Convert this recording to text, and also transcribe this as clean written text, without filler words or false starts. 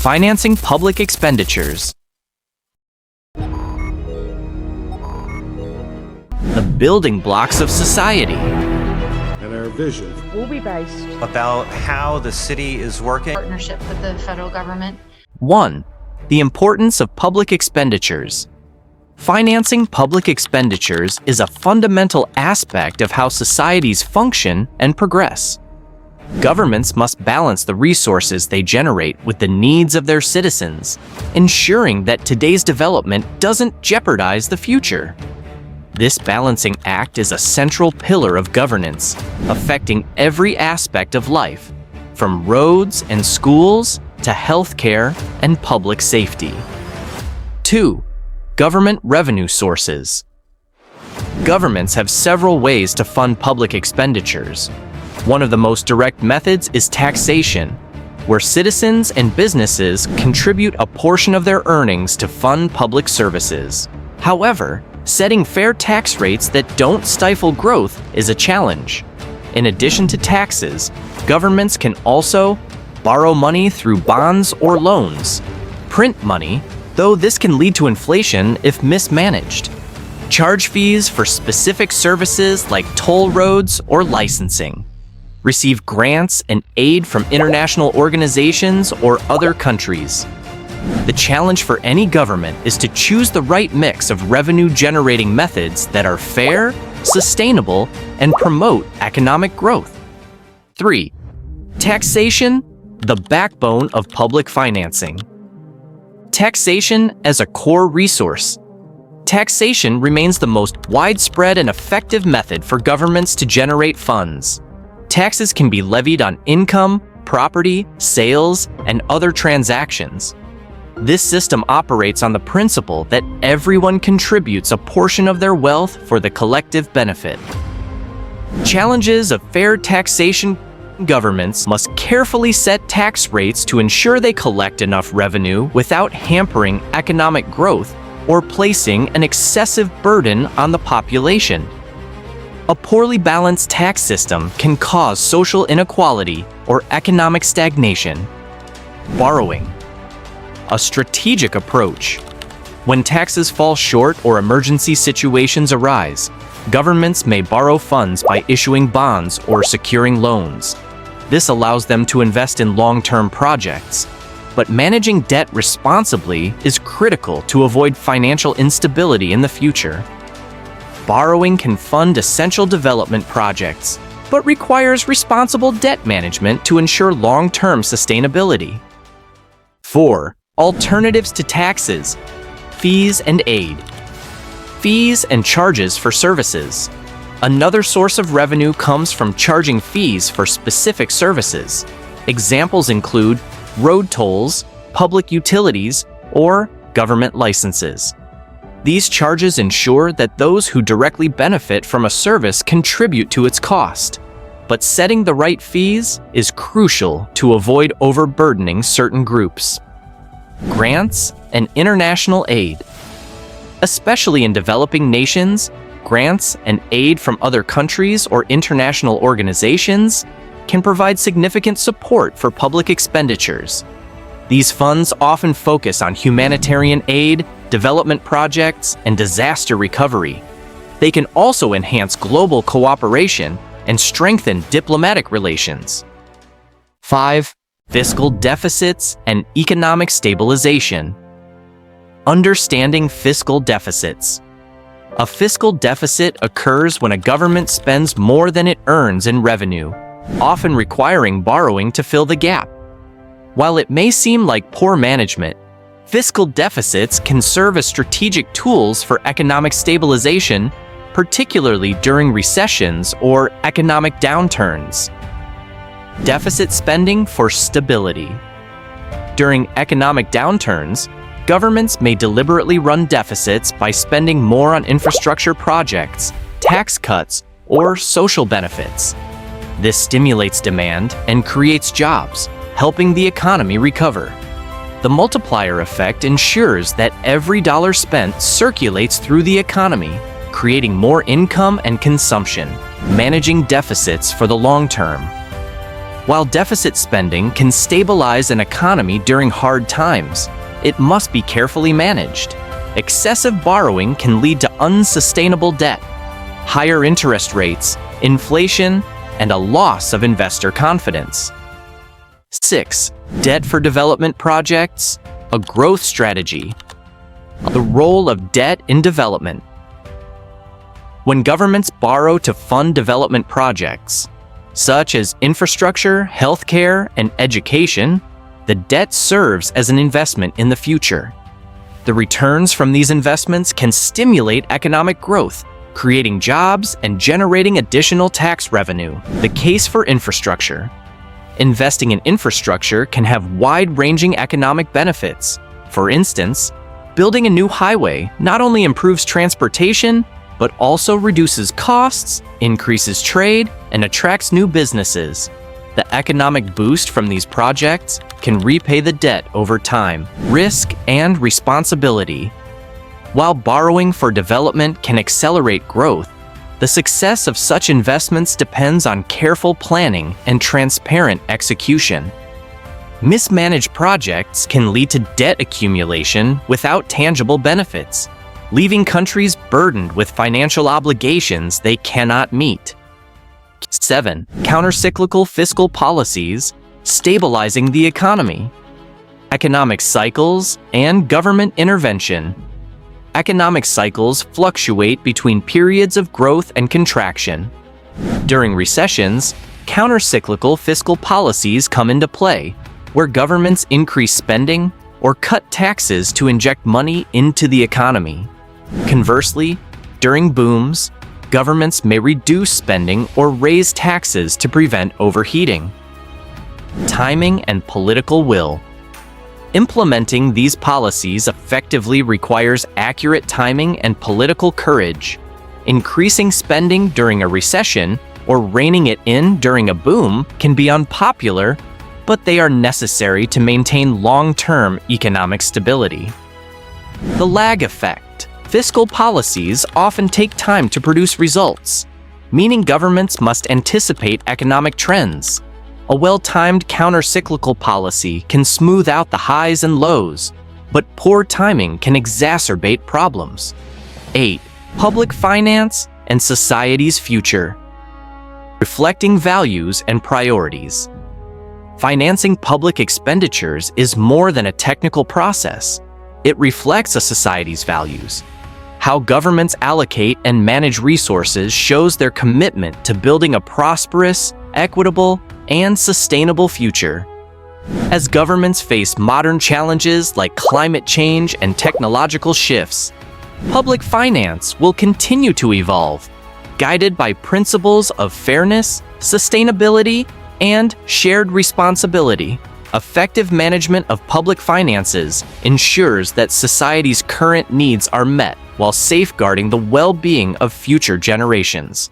Financing public expenditures. The building blocks of society. And our vision will be based about how the city is working. Partnership with the federal government. 1. The importance of public expenditures. Financing public expenditures is a fundamental aspect of how societies function and progress. Governments must balance the resources they generate with the needs of their citizens, ensuring that today's development doesn't jeopardize the future. This balancing act is a central pillar of governance, affecting every aspect of life, from roads and schools to healthcare and public safety. 2. Government revenue sources. Governments have several ways to fund public expenditures. One of the most direct methods is taxation, where citizens and businesses contribute a portion of their earnings to fund public services. However, setting fair tax rates that don't stifle growth is a challenge. In addition to taxes, governments can also borrow money through bonds or loans, print money, though this can lead to inflation if mismanaged, charge fees for specific services like toll roads or licensing, receive grants and aid from international organizations or other countries. The challenge for any government is to choose the right mix of revenue-generating methods that are fair, sustainable, and promote economic growth. 3. Taxation, the backbone of public financing. Taxation as a core resource. Taxation remains the most widespread and effective method for governments to generate funds. Taxes can be levied on income, property, sales, and other transactions. This system operates on the principle that everyone contributes a portion of their wealth for the collective benefit. Challenges of fair taxation. Governments must carefully set tax rates to ensure they collect enough revenue without hampering economic growth or placing an excessive burden on the population. A poorly balanced tax system can cause social inequality or economic stagnation. Borrowing. A strategic approach. When taxes fall short or emergency situations arise, governments may borrow funds by issuing bonds or securing loans. This allows them to invest in long-term projects. But managing debt responsibly is critical to avoid financial instability in the future. Borrowing can fund essential development projects, but requires responsible debt management to ensure long-term sustainability. 4. Alternatives to taxes, fees and aid. Fees and charges for services. Another source of revenue comes from charging fees for specific services. Examples include road tolls, public utilities, or government licenses. These charges ensure that those who directly benefit from a service contribute to its cost. But setting the right fees is crucial to avoid overburdening certain groups. Grants and international aid. Especially in developing nations, grants and aid from other countries or international organizations can provide significant support for public expenditures. These funds often focus on humanitarian aid, development projects, and disaster recovery. They can also enhance global cooperation and strengthen diplomatic relations. 5. Fiscal deficits and economic stabilization. Understanding fiscal deficits. A fiscal deficit occurs when a government spends more than it earns in revenue, often requiring borrowing to fill the gap. While it may seem like poor management, fiscal deficits can serve as strategic tools for economic stabilization, particularly during recessions or economic downturns. Deficit spending for stability. During economic downturns, governments may deliberately run deficits by spending more on infrastructure projects, tax cuts, or social benefits. This stimulates demand and creates jobs, helping the economy recover. The multiplier effect ensures that every dollar spent circulates through the economy, creating more income and consumption, managing deficits for the long term. While deficit spending can stabilize an economy during hard times, it must be carefully managed. Excessive borrowing can lead to unsustainable debt, higher interest rates, inflation, and a loss of investor confidence. 6. Debt for development projects, a growth strategy. The role of debt in development. When governments borrow to fund development projects, such as infrastructure, healthcare, and education, the debt serves as an investment in the future. The returns from these investments can stimulate economic growth, creating jobs and generating additional tax revenue. The case for infrastructure. Investing in infrastructure can have wide-ranging economic benefits. For instance, building a new highway not only improves transportation, but also reduces costs, increases trade, and attracts new businesses. The economic boost from these projects can repay the debt over time. Risk and responsibility. While borrowing for development can accelerate growth, the success of such investments depends on careful planning and transparent execution. Mismanaged projects can lead to debt accumulation without tangible benefits, leaving countries burdened with financial obligations they cannot meet. 7. Countercyclical fiscal policies, stabilizing the economy. Economic cycles and government intervention. Economic cycles fluctuate between periods of growth and contraction. During recessions, countercyclical fiscal policies come into play, where governments increase spending or cut taxes to inject money into the economy. Conversely, during booms, governments may reduce spending or raise taxes to prevent overheating. Timing and political will. Implementing these policies effectively requires accurate timing and political courage. Increasing spending during a recession or reining it in during a boom can be unpopular, but they are necessary to maintain long-term economic stability. The lag effect. Fiscal policies often take time to produce results, meaning governments must anticipate economic trends. A well-timed counter-cyclical policy can smooth out the highs and lows, but poor timing can exacerbate problems. 8. Public finance and society's future. Reflecting values and priorities. Financing public expenditures is more than a technical process. It reflects a society's values. How governments allocate and manage resources shows their commitment to building a prosperous, equitable, and sustainable future. As governments face modern challenges like climate change and technological shifts, public finance will continue to evolve, guided by principles of fairness, sustainability, and shared responsibility. Effective management of public finances ensures that society's current needs are met while safeguarding the well-being of future generations.